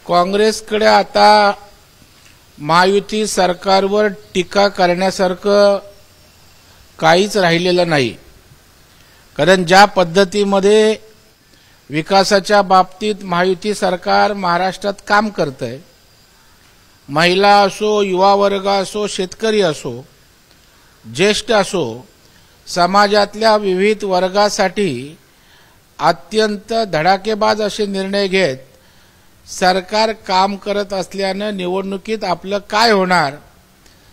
काँग्रेसकडे आता महायुती सरकारवर टीका करण्यासारखं काहीच राहिलेलं नाही। कारण ज्या पद्धतीमध्ये विकासाच्या बाबतीत महायुती सरकार महाराष्ट्रात काम करतंय, महिला असो, युवा वर्ग असो, शेतकरी असो, ज्येष्ठ असो, समाजातल्या विविध वर्गासाठी अत्यंत धडाकेबाज असे निर्णय घेत सरकार काम करत असल्यानं निवडणुकीत आपलं काय होणार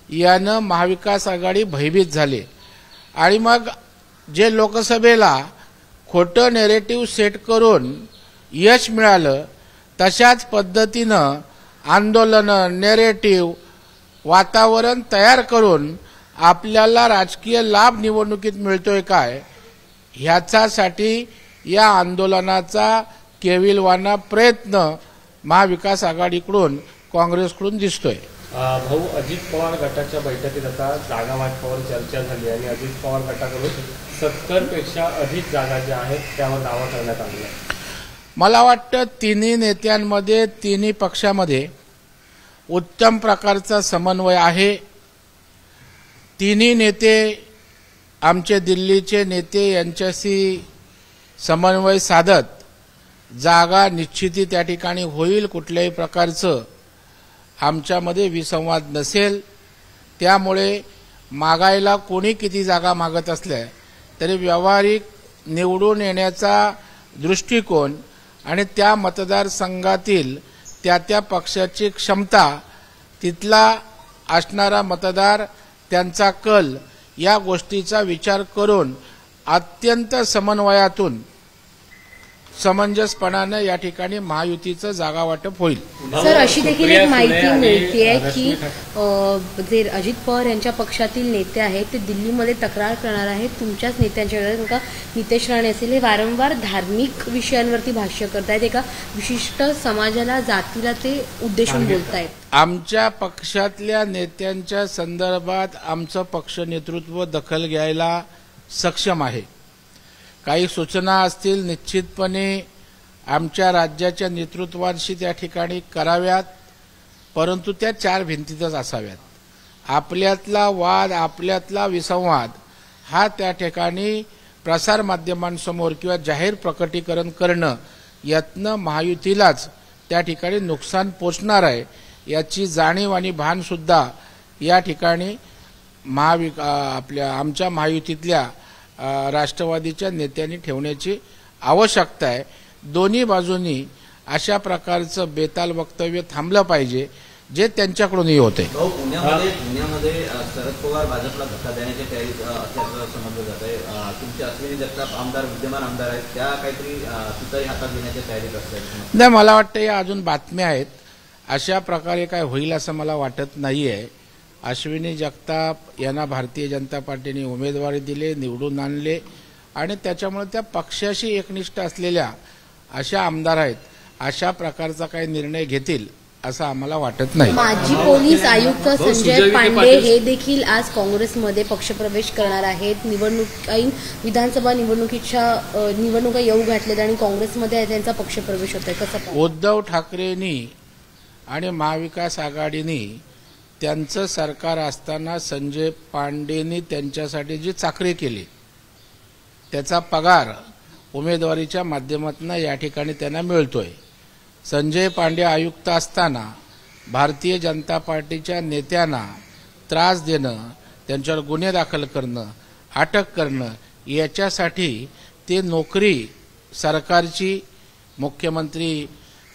यानं महाविकास आघाडी भयभीत झाले। आणि मग जे लोकसभेला खोटं नेरेटिव्ह सेट करून यश मिळालं, तशाच पद्धतीनं आंदोलनं, नेरेटिव्ह, वातावरण तयार करून आपल्याला राजकीय लाभ निवडणुकीत मिळतोय काय, ह्याच्यासाठी या आंदोलनाचा केविलवाना प्रयत्न महाविकास आघाडीकडून, काँग्रेसकडून दिसतोय। भाऊ, अजित पवार गटाच्या बैठकीत आता जागा वाटपावर चर्चा झाली आणि अजित पवार गटाकडून 70 पेक्षा अधिक जागा ज्या आहेत त्यावर दावा करण्यात आला। मला वाटतं तिन्ही नेत्यांमध्ये, तिन्ही पक्षामध्ये उत्तम प्रकारचा समन्वय आहे। तिन्ही नेते, आमचे दिल्लीचे नेते यांच्याशी समन्वय साधत जागा निश्चिती त्या ठिकाणी होईल, कुठल्याही प्रकारचं आमच्यामध्ये विसंवाद नसेल। त्यामुळे मागायला कोणी किती जागा मागत असल्या तरी व्यावहारिक निवडून येण्याचा दृष्टिकोन आणि त्या मतदारसंघातील त्या पक्षाची क्षमता, तिथला असणारा मतदार, त्यांचा कल, या गोष्टीचा विचार करून अत्यंत समन्वयातून समंजसपणाने या ठिकाणी महायुतीचं जागा वाटप होईल। सर, अशी देखील एक माहिती मिळतेय की जे अजित पवार यांच्या पक्षातील नेते आहेत ते दिल्लीमध्ये तक्रार करणार आहेत तुमच्याच नेत्यांच्या विरोधात। का नितेश राणे असेल, हे वारंवार धार्मिक विषयांवरती भाष्य करतायत, एका विशिष्ट समाजाला, जातीला ते उद्देशून बोलतायत। आमच्या पक्षातल्या नेत्यांच्या संदर्भात आमचं पक्ष नेतृत्व दखल घ्यायला सक्षम आहे। काही सूचना असतील निश्चितपणे आमच्या राज्याच्या नेतृत्वाशी त्या ठिकाणी कराव्यात, परंतु त्या चार भिंतीतच असाव्यात। आपल्यातला वाद, आपल्यातला विसंवाद हा त्या ठिकाणी प्रसारमाध्यमांसमोर किंवा जाहीर प्रकटीकरण करणं, यातनं महायुतीलाच त्या ठिकाणी नुकसान पोचणार आहे, याची जाणीव आणि भान सुद्धा या ठिकाणी आमच्या महायुतीतल्या राष्ट्रवादीच्या नेत्यांनी ठेवण्याची आवश्यकता आहे। दोन्ही बाजूंनी अशा प्रकारचं बेताल वक्तव्य थांबलं पाहिजे जे त्यांच्याकडूनही होते। पुण्यामध्ये शरद पवार भाजपला धक्का देण्याच्या तयारीत असल्याचं समजलं जात आहे। तुमचे अश्विनी जगताप आमदार, विद्यमान आमदार आहेत, त्या काहीतरी तुतारी हातात घेण्याच्या तयारीत असतात? नाही, मला वाटतं या अजून बातम्या आहेत। अशा प्रकारे काय होईल असं मला वाटत नाहीये। अश्विनी जगताप यांना भारतीय जनता पार्टीने उमेदवारी दिले, निवडून आणले आणि त्याच्यामुळे त्या पक्षाशी एकनिष्ठ असलेल्या अशा आमदार आहेत, अशा प्रकारचा काही निर्णय घेतील असं आम्हाला वाटत नाही। माजी पोलीस आयुक्त संजय पांडे हे देखील आज काँग्रेसमध्ये पक्षप्रवेश करणार आहेत। विधानसभा निवडणुका येऊ घातलेत आणि काँग्रेसमध्ये त्यांचा पक्षप्रवेश होतोय, कसं? उद्धव ठाकरेंनी आणि महाविकास आघाडीने त्यांचं सरकार असताना संजय पांडेंनी त्यांच्यासाठी जी चाकरी केली त्याचा पगार उमेदवारीच्या माध्यमातून या ठिकाणी त्यांना मिळतोय। संजय पांडे आयुक्त असताना भारतीय जनता पार्टीच्या नेत्यांना त्रास देणं, त्यांच्यावर गुन्हे दाखल करणं, अटक करणं, याच्यासाठी ते नोकरी सरकारची मुख्यमंत्री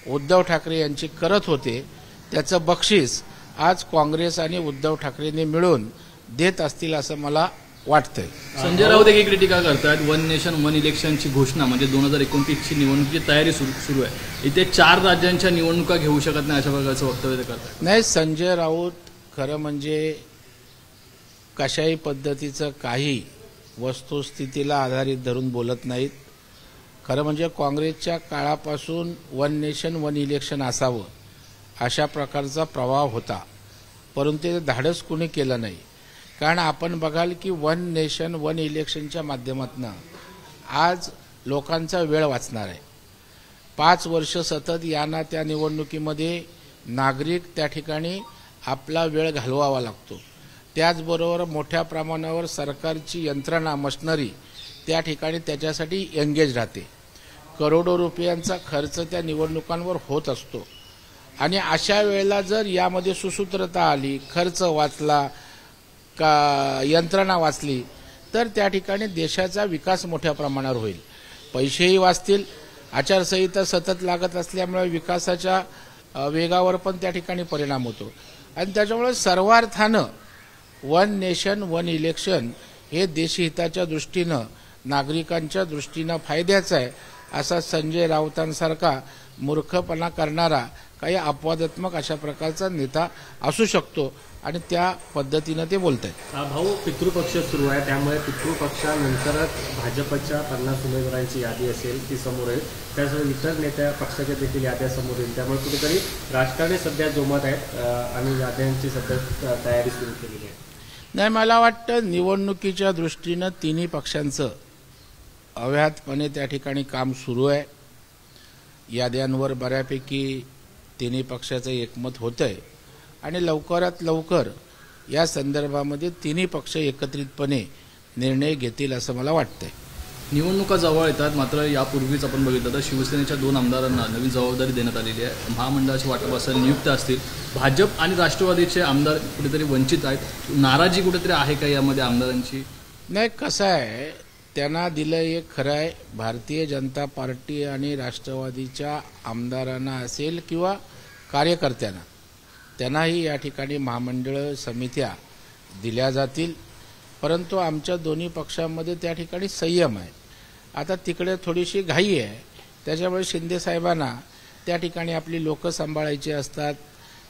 उद्धव ठाकरे यांची करत होते। त्याचं बक्षीस आज काँग्रेस आणि उद्धव ठाकरेंनी मिळून देत असतील असं मला वाटतंय। संजय राऊत एक टीका करतात, वन नेशन वन इलेक्शनची घोषणा म्हणजे 2029ची निवडणुकीची तयारी सुरू आहे, इथे 4 राज्यांच्या निवडणुका घेऊ शकत नाही अशा प्रकारचं वक्तव्य ते करतात। नाही, संजय राऊत खरं म्हणजे कशाही पद्धतीचं काही वस्तुस्थितीला आधारित धरून बोलत नाहीत। खरं म्हणजे काँग्रेसच्या काळापासून वन नेशन वन इलेक्शन असावं अशा प्रकारचा प्रवाह होता, परंतु ते धाडस कोणी केलं नाही। कारण आपण बघाल की वन नेशन वन इलेक्शनच्या माध्यमातून आज लोकांचा वेळ वाचणार आहे। 5 वर्ष सतत यांना त्या निवडणुकीमध्ये नागरिक त्या ठिकाणी आपला वेळ घालवावा लागतो. त्याचबरोबर मोठ्या प्रमाणावर सरकारची यंत्रणा मशनरी त्या ठिकाणी त्याच्यासाठी एंगेज राहते. करोडो रुपयांचा खर्च त्या निवडणुकांवर होत असतो आणि अशा वेळेला जर यामध्ये सुसूत्रता आली, खर्च वाचला, का यंत्रणा वाचली, तर त्या ठिकाणी देशाचा विकास मोठ्या प्रमाणावर होईल. पैसेही वाचतील. आचारसंहिता सतत लागत असल्यामुळे विकासाच्या वेगावर पण त्या ठिकाणी परिणाम होतो आणि त्याच्यामुळे सर्वार्थानं वन नेशन वन इलेक्शन हे देशहिताच्या दृष्टीनं, नागरिकांच्या दृष्टीनं फायद्याचं आहे, असा संजय राऊतांसारखा मूर्खपणा करणारा काही अपवादात्मक अशा प्रकारचा नेता असू शकतो आणि त्या पद्धतीनं ते बोलत आहेत. भाऊ, पितृपक्ष सुरू आहे, त्यामुळे पितृपक्षानंतरच भाजपच्या 50 उमेदवारांची यादी असेल ती समोर येईल. त्यासोबत इतर नेत्या पक्षाच्या देखील याद्या समोर येईल. त्यामुळे कुठेतरी राजकारणी सध्या जोमत आहेत आणि याद्यांची सध्या तयारी सुरू केलेली आहे. नाही, मला वाटतं निवडणुकीच्या दृष्टीनं तिन्ही पक्षांचं अव्याहतपणे त्या ठिकाणी काम सुरू आहे. याद्यांवर बऱ्यापैकी तिन्ही पक्षाचं एकमत होतंय आणि लवकरात लवकर या संदर्भामध्ये तिन्ही पक्ष एकत्रितपणे निर्णय घेतील असं मला वाटतंय. निवडणुका जवळ येतात, मात्र यापूर्वीच आपण बघितलं तर शिवसेनेच्या 2 आमदारांना नवीन जबाबदारी देण्यात आलेली आहे. महामंडळाचे वाटप असेल, नियुक्त असतील. भाजप आणि राष्ट्रवादीचे आमदार कुठेतरी वंचित आहेत. नाराजी कुठेतरी आहे का यामध्ये आमदारांची? नाही, कसं आहे, त्यांना दिलं एक खरं आहे. भारतीय जनता पार्टी आणि राष्ट्रवादीच्या आमदारांना असेल किंवा कार्यकर्त्यांना, त्यांनाही या ठिकाणी महामंडळ समित्या दिल्या जातील. परंतु आमच्या दोन्ही पक्षांमध्ये त्या ठिकाणी संयम आहे. आता तिकडे थोडीशी घाई आहे, त्याच्यामुळे शिंदे साहेबांना त्या ठिकाणी आपली लोकं सांभाळायची असतात,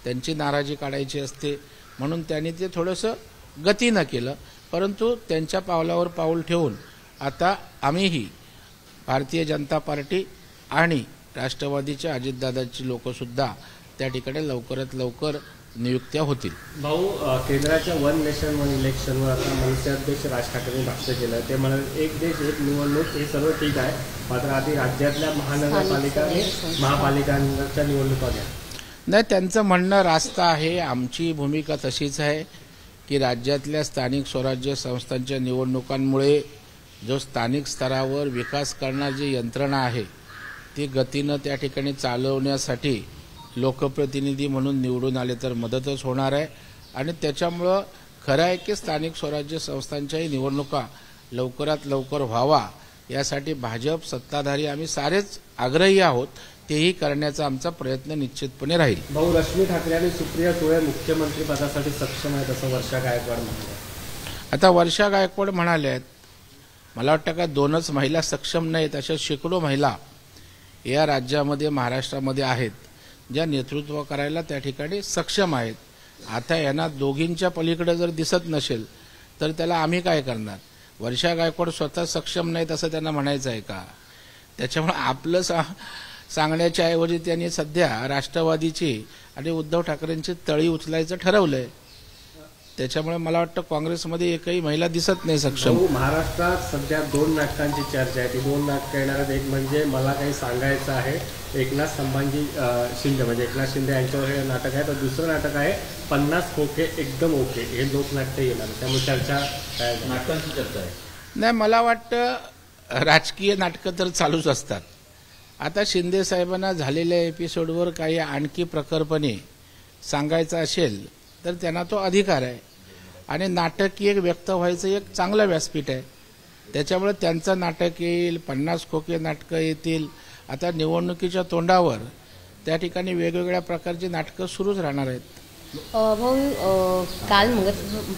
त्यांची नाराजी काढायची असते, म्हणून त्यांनी ते थोडंसं गतीनं केलं. परंतु त्यांच्या पावलावर पाऊल ठेवून आता आम्हीही भारतीय जनता पार्टी आणि राष्ट्रवादीच्या अजितदादाची लोकंसुद्धा त्या ठिकाणी लवकरात लवकर नियुक्त्या होतील. भाऊ, केंद्राच्या वन नेशन वन इलेक्शनवर आता मनसे अध्यक्ष राज ठाकरेंनी भाष्य केलं. ते म्हणाले एक देश एक निवडणूक हे सर्व ठीक आहे, मात्र आधी राज्यातल्या महानगरपालिका महापालिकांच्या निवडणुका घ्या. नाही, त्यांचं म्हणणं रास्त आहे. आमची भूमिका तशीच आहे की राज्यातल्या स्थानिक स्वराज्य संस्थांच्या निवडणुकांमुळे जो स्थानिक स्तरावर विकास करणारी यंत्रणा आहे ती गतीनं त्या ठिकाणी चालवण्यासाठी लोकप्रतिनिधी म्हणून निवडून आले तर मदतच होणार आहे आणि त्याच्यामुळं खरं आहे की स्थानिक स्वराज्य संस्थांच्याही निवडणुका लवकरात लवकर व्हावा यासाठी भाजप सत्ताधारी आम्ही सारेच आग्रही आहोत. तेही करण्याचा आमचा प्रयत्न निश्चितपणे राहील. भाऊ, रश्मी ठाकरे आणि सुप्रिया सुळे मुख्यमंत्री पदासाठी सक्षम आहेत असं वर्षा गायकवाड म्हणाले. आता वर्षा गायकवाड म्हणाल्या आहेत, मला वाटतं का 2च महिला सक्षम नाहीत, अशा शेकडो महिला या राज्यामध्ये महाराष्ट्रामध्ये आहेत ज्या नेतृत्व करायला त्या ठिकाणी सक्षम आहेत. आता यांना दोघींच्या पलीकडे जर दिसत नसेल तर त्याला आम्ही काय करणार? वर्षा गायकवाड स्वतः सक्षम नाहीत असं त्यांना म्हणायचं आहे का? त्याच्यामुळे आपलं सांगण्याच्या ऐवजी त्यांनी सध्या राष्ट्रवादीची आणि उद्धव ठाकरेंची तळी उचलायचं ठरवलंय. त्याच्यामुळे मला वाटतं काँग्रेसमध्ये एकही महिला दिसत नाही सक्षम. महाराष्ट्रात सध्या 2 नाटकांची चर्चा आहे. ती 2 नाटकं येणार आहेत. एक म्हणजे मला काही सांगायचं आहे, एकनाथ संभाजी शिंदे म्हणजे एकनाथ शिंदे यांच्यावर हे नाटक आहे. तर दुसरं नाटक आहे 50 खोके एकदम ओके, हे लोकनाट्य येणार. त्यामुळे चर्चा काय नाटकांची चर्चा आहे? नाही, मला वाटतं राजकीय नाटकं तर चालूच असतात. आता शिंदे साहेबांना झालेल्या एपिसोडवर काही आणखी प्रखरपणे सांगायचं असेल तर त्यांना तो अधिकार आहे आणि नाटकीय व्यक्त व्हायचं एक चांगलं व्यासपीठ आहे. त्याच्यामुळे त्यांचं नाटक येईल, 50 खोके नाटकं येतील. आता निवडणुकीच्या तोंडावर त्या ठिकाणी वेगवेगळ्या प्रकारची नाटकं सुरूच राहणार आहेत. भाऊ, काल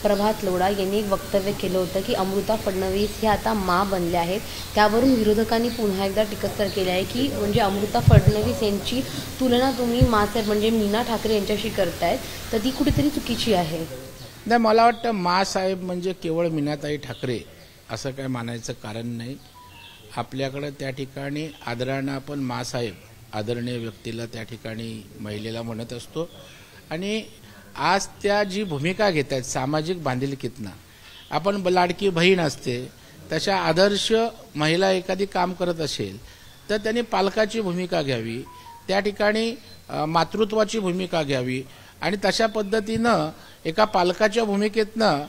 प्रभात लोढा यांनी एक वक्तव्य केलं होतं की अमृता फडणवीस हे आता मा बनले आहेत. त्यावरून विरोधकांनी पुन्हा एकदा टीकास्त्र केले आहे की म्हणजे अमृता फडणवीस यांची तुलना तुम्ही मासाहेब म्हणजे मीना ठाकरे यांच्याशी करतायत, तर ती कुठेतरी चुकीची आहे. नाही, मला वाटतं मासाहेब म्हणजे केवळ मीनाताई ठाकरे असं काय मानायचं कारण नाही. आपल्याकडं त्या ठिकाणी आदरानं आपण मासाहेब आदरणीय व्यक्तीला त्या ठिकाणी महिलेला म्हणत असतो आणि आज त्या जी भूमिका घेत आहेत सामाजिक बांधिलकीतनं, आपण लाडकी बहीण असते तशा आदर्श महिला एखादी काम करत असेल तर त्यांनी पालकाची भूमिका घ्यावी, त्या ठिकाणी मातृत्वाची भूमिका घ्यावी आणि तशा पद्धतीनं एका पालकाच्या भूमिकेतनं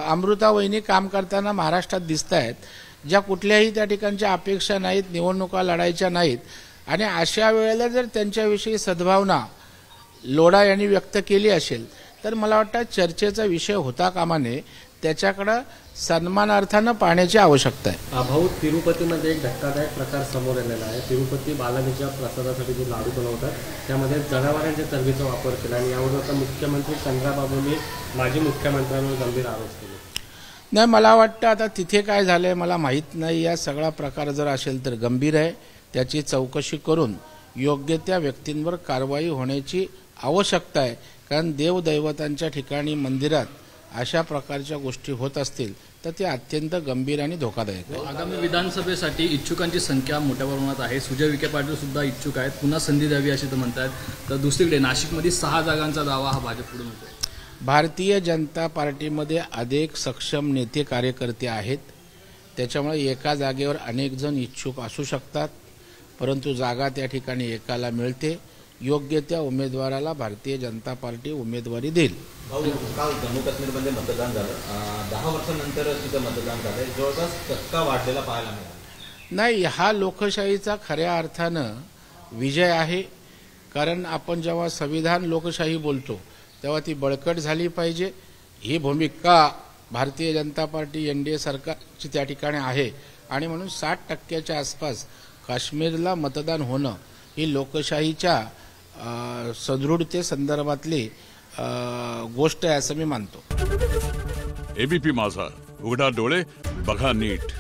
अमृता वहिनी काम करताना महाराष्ट्रात दिसत आहेत, ज्या कुठल्याही त्या ठिकाणच्या अपेक्षा नाहीत, निवडणुका लढायच्या नाहीत. आणि अशा वेळेला जर त्यांच्याविषयी सद्भावना लोढा यांनी व्यक्त केली असेल तर मला वाटतं चर्चेचा विषय होता कामा नये, त्याच्याकडं सन्मानार्थानं पाहण्याची आवश्यकता आहे. भाऊ, तिरुपतीमध्ये एक धक्कादायक प्रकार समोर आलेला आहे. तिरुपती बालाजीच्या प्रसादासाठी जे लाडू बनवतात त्यामध्ये जनावरांच्या चरबीचा वापर केला आणि यावर आता मुख्यमंत्री चंद्राबाबूंनी माजी मुख्यमंत्र्यांवर गंभीर आरोप केले. नाही, मला वाटतं आता तिथे काय झालंय मला माहीत नाही. या सगळा प्रकार जर असेल तर गंभीर आहे, त्याची चौकशी करून योग्य त्या व्यक्तींवर कारवाई होण्याची आवश्यकता आहे. कारण देवदैवतांच्या ठिकाणी मंदिरात अशा प्रकारच्या गोष्टी होत असतील तर ते अत्यंत गंभीर आणि धोकादायक आहे. आगामी विधानसभेसाठी इच्छुकांची संख्या मोठ्या प्रमाणात आहे. सुजय विखे पाटील सुद्धा इच्छुक आहेत, पुन्हा संधी द्यावी असे ते म्हणतात. तर दुसरीकडे नाशिकमध्ये 6 जागांचा दावा हा भाजपकडून होतोय. भारतीय जनता पार्टीमध्ये अधिक सक्षम नेते कार्यकर्ते आहेत, त्याच्यामुळे एका जागेवर अनेक जण इच्छुक असू शकतात, परंतु जागा त्या ठिकाणी एकाला मिळते. योग्य त्या उमेदवाराला भारतीय जनता पार्टी उमेदवारी देईल. भाऊ, काल जम्मू काश्मीरमध्ये मतदान झालं, 10 वर्षांनंतर तिथं मतदान झालंय, जवळपास टक्का वाढलेला पाहायला मिळाला. नाही, हा लोकशाहीचा खऱ्या अर्थानं विजय आहे. कारण आपण जेव्हा संविधान लोकशाही बोलतो तेव्हा ती बळकट झाली पाहिजे, ही भूमिका भारतीय जनता पार्टी NDA सरकारची त्या ठिकाणी आहे. आणि म्हणून 60% आसपास काश्मीरला मतदान होणं ही लोकशाहीच्या सदृढते संदर्भातली गोष्ट आहे असं मी मानतो. ABP माझा, उघडा डोळे बघा नीट.